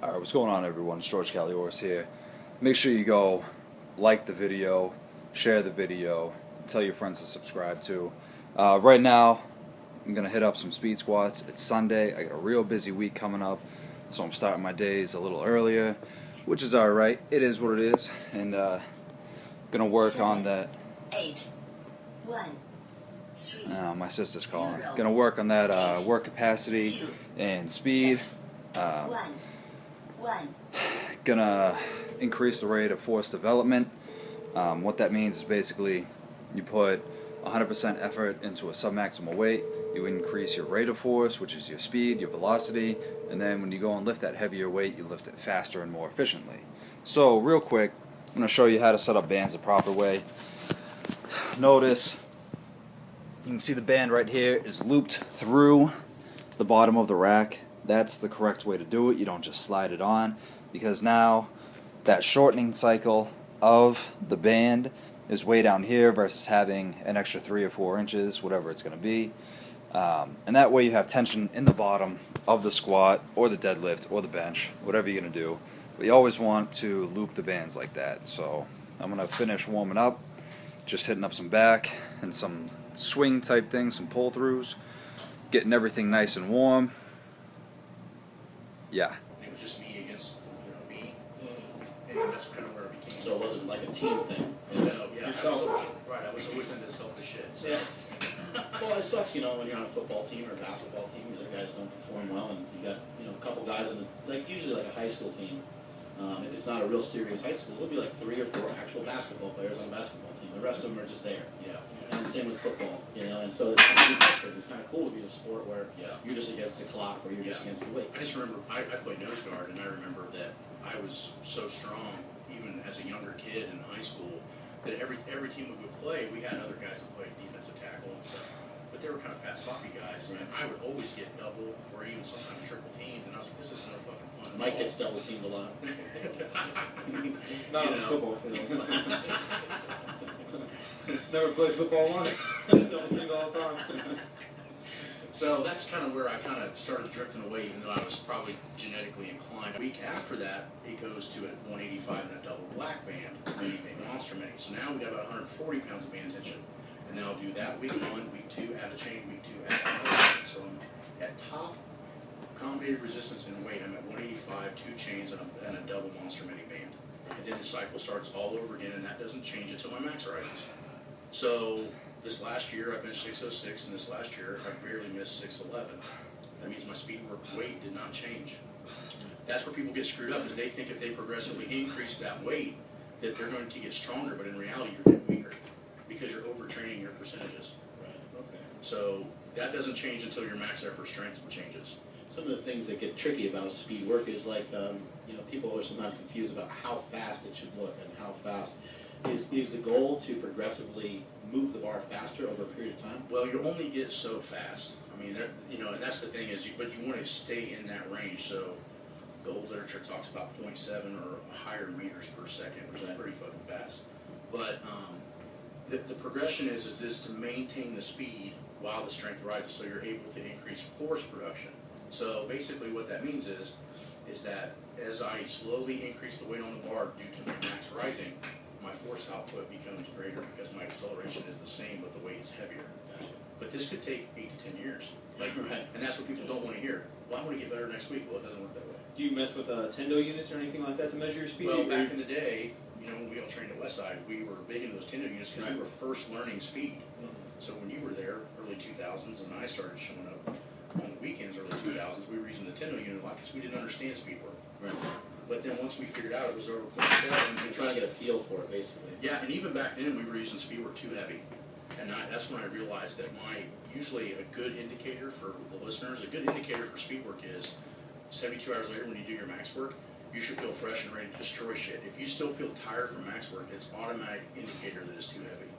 Alright, what's going on, everyone? It's George Calioris here. Make sure you go like the video, share the video, tell your friends to subscribe too. Right now, I'm going to hit up some speed squats. It's Sunday. I got a real busy week coming up, so I'm starting my days a little earlier, which is alright. It is what it is. And going to work on that. 8, 1, 3. My sister's calling. Going to work on that work capacity and speed. Gonna increase the rate of force development. What that means is basically you put 100% effort into a submaximal weight, you increase your rate of force, which is your speed, your velocity, and then when you go and lift that heavier weight, you lift it faster and more efficiently. So real quick, I'm going to show you how to set up bands the proper way. Notice, you can see the band right here is looped through the bottom of the rack. That's the correct way to do it. You don't just slide it on, because now that shortening cycle of the band is way down here versus having an extra 3 or 4 inches, whatever it's going to be. And that way you have tension in the bottom of the squat or the deadlift or the bench, whatever you're going to do. But you always want to loop the bands like that. So I'm going to finish warming up, just hitting up some back and some swing type things, some pull throughs, getting everything nice and warm. Yeah. It was just me against me, and that's kind of where it became. So it wasn't like a team thing. No, yeah. I was always into selfish shit. So. Yeah. Well, it sucks, when you're on a football team or a basketball team, the other guys don't perform well, and you got a couple guys in usually like a high school team. If it's not a real serious high school, it'll be like 3 or 4 actual basketball players on a basketball team. The rest of them are just there. Yeah. And same with football, and so it's kind of cool to be in a sport where you're just against the clock or you're just against the weight. I just remember I played nose guard, and I remember that I was so strong, even as a younger kid in high school, that every team we would play, we had other guys that played defensive tackle and stuff, but they were kind of fat, sloppy guys, and I would always get double or even sometimes triple teamed, and I was like, this is no fucking fun. Mike gets double teamed a lot. Not on the football field. Never played football once. Double teamed all the time. So that's kind of where I kind of started drifting away, even though I was probably genetically inclined. A week after that, it goes to a 185 and a double black band, a monster mini. So now we got about 140 pounds of band tension. And then I'll do that week 1, week 2, add a chain, week 2, add another chain. So I'm at top accommodated resistance and weight. I'm at 185, 2 chains, and a double monster mini band. And then the cycle starts all over again, and that doesn't change until my max rises. So this last year, I benched 606, and this last year, I barely missed 611. That means my speed work weight did not change. That's where people get screwed up, is they think if they progressively increase that weight, that they're going to get stronger, but in reality, you're getting weaker because you're overtraining your percentages. Right. Okay. So that doesn't change until your max effort strength changes. Some of the things that get tricky about speed work is like, people are sometimes confused about how fast it should look and how fast. Is the goal to progressively move the bar faster over a period of time? Well, you only get so fast. I mean, and that's the thing is, but you want to stay in that range. So the old literature talks about 0.7 or higher meters per second, which is pretty fucking fast. But the progression is this to maintain the speed while the strength rises, so you're able to increase force production. So basically, what that means is that as I slowly increase the weight on the bar due to my max rising, my force output becomes greater because my acceleration is the same, but the weight is heavier. But this could take 8 to 10 years. And that's what people don't want to hear. Well, I want to get better next week. Well, it doesn't work that way. Do you mess with tendo units or anything like that to measure your speed? Well, back in the day, when we all trained at Westside, we were big into those tendo units because we were first learning speed. So when you were there, early 2000s, and I started showing up on the weekends, early 2000s, we were using the tendo unit a lot because we didn't understand speed work. Right. But then once we figured out it was over 0.7, You're trying to get a feel for it, basically. yeah, and even back then we were using speed work too heavy. And that's when I realized that usually a good indicator for the listeners, a good indicator for speed work is 72 hours later when you do your max work, you should feel fresh and ready to destroy shit. If you still feel tired from max work, it's an automatic indicator that it's too heavy.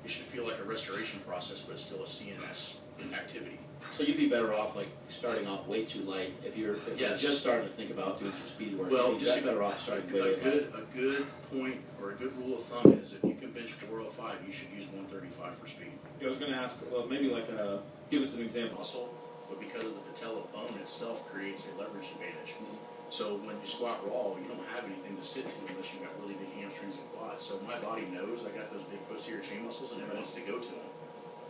It should feel like a restoration process, but it's still a CNS activity. So you'd be better off starting off way too light if you're just starting to think about doing some speed work. Well, you'd just be better off starting way a good point or a good rule of thumb is if you can bench 405, you should use 135 for speed. Yeah, I was going to ask, well, maybe give us an example. Muscle, but because of the patella bone itself creates a leverage advantage. So when you squat raw, you don't have anything to sit to unless you've got really big hamstrings and quads. So my body knows I got those big posterior chain muscles and it wants to go to them.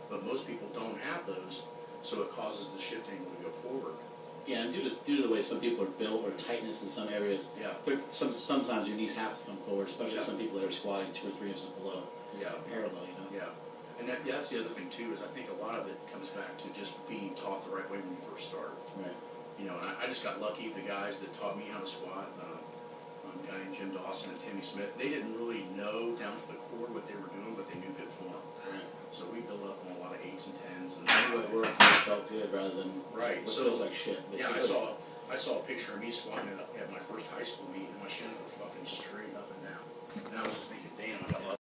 But most people don't have those, so it causes the shift angle to go forward. Yeah, and due to the way some people are built or tightness in some areas, Yeah. Sometimes your knees have to come forward, especially Yeah. some people that are squatting 2 or 3 inches below Yeah. parallel, you know? Yeah. And that's the other thing too, is I think a lot of it comes back to just being taught the right way when you first start. Right. You know, and I just got lucky. The guys that taught me how to squat, a guy named Jim Dawson and Timmy Smith, they didn't really know down to the core what they were doing, but they knew good form. Right. So we built up on a lot of 8s and 10s. And What worked and felt good rather than right. what So feels like shit. But yeah, it's I saw a picture of me squatting at my first high school meet, and my shins were fucking straight up and down. And I was just thinking, damn, I got